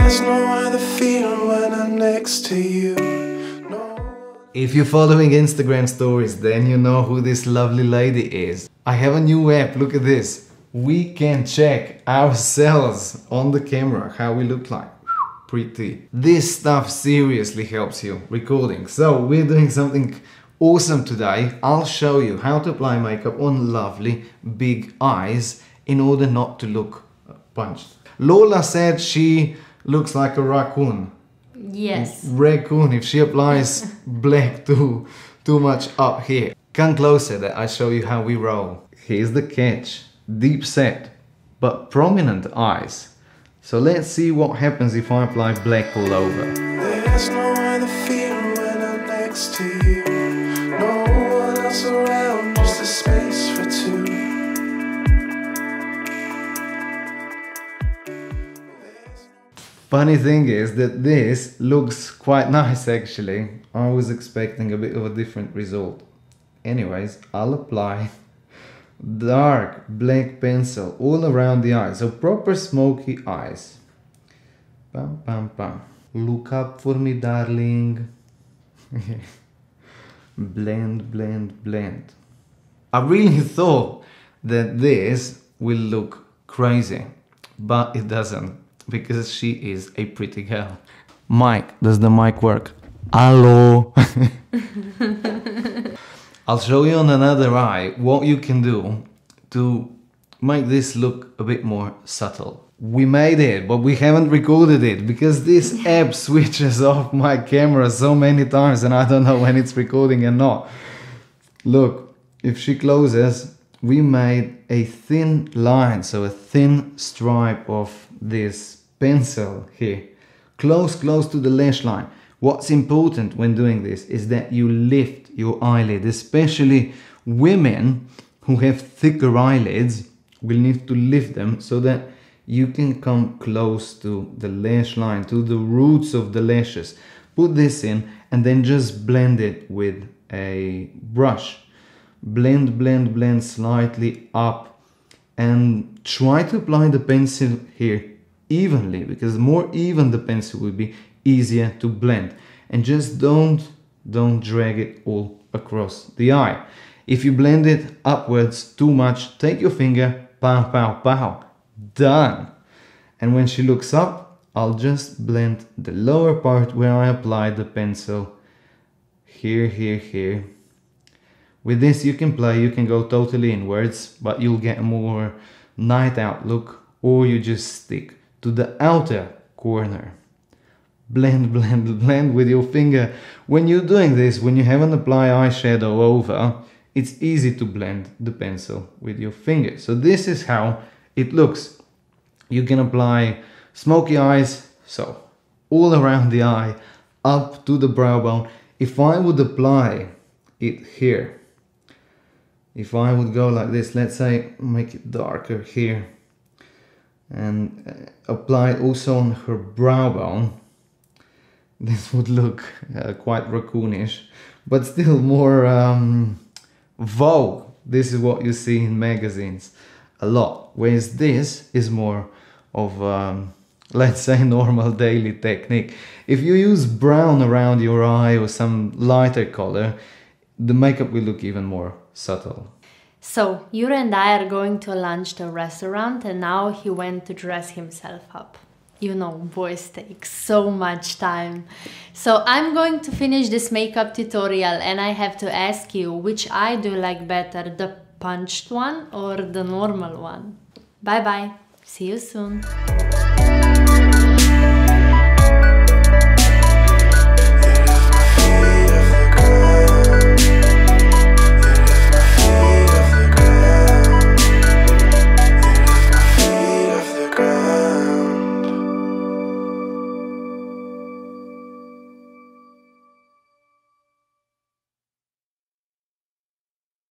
There's no other feeling when I'm next to you. No. If you're following Instagram stories, then you know who this lovely lady is. I have a new app, look at this. We can check ourselves on the camera, how we look like. Pretty. This stuff seriously helps you recording. So we're doing something awesome today. I'll show you how to apply makeup on lovely big eyes in order not to look punched. Lola said she looks like a raccoon. Yes. Raccoon if she applies black too much up here. Come closer that I show you how we roll. Here's the catch. Deep set but prominent eyes. So let's see what happens if I apply black all over. There's no other feeling when I'm next to you. No one else around, just a space for two. Funny thing is that this looks quite nice actually. I was expecting a bit of a different result. Anyways, I'll apply dark black pencil all around the eyes, so proper smoky eyes. Pam pam pam. Look up for me, darling. Blend, blend, blend. I really thought that this will look crazy, but it doesn't, because she is a pretty girl. Mic, does the mic work? Hello. I'll show you on another eye what you can do to make this look a bit more subtle. We made it, but we haven't recorded it because this app switches off my camera so many times and I don't know when it's recording and not. Look, if she closes, we made a thin line, so a thin stripe of this pencil here, close to the lash line. What's important when doing this is that you lift your eyelid, especially women who have thicker eyelids will need to lift them so that you can come close to the lash line, to the roots of the lashes. Put this in and then just blend it with a brush. Blend, blend, blend slightly up and try to apply the pencil here evenly, because the more even the pencil will be, easier to blend. And just don't drag it all across the eye. If you blend it upwards too much, take your finger, pow, pow, pow, done. And when she looks up, I'll just blend the lower part where I applied the pencil. Here, here, here. With this you can play, you can go totally inwards, but you'll get a more night out look, or you just stick to the outer corner. Blend, blend, blend with your finger. When you're doing this, when you haven't applied eyeshadow over, it's easy to blend the pencil with your finger. So this is how it looks. You can apply smoky eyes, so all around the eye, up to the brow bone. If I would apply it here, if I would go like this, let's say make it darker here, and apply it also on her brow bone, this would look quite raccoonish, but still more vogue. This is what you see in magazines a lot, whereas this is more of let's say normal daily technique. If you use brown around your eye or some lighter color, the makeup will look even more subtle. So, Yuri and I are going to lunch to a restaurant and now he went to dress himself up. You know, boys take so much time. So I'm going to finish this makeup tutorial and I have to ask you, which eye do you like better, the punched one or the normal one? Bye bye, see you soon.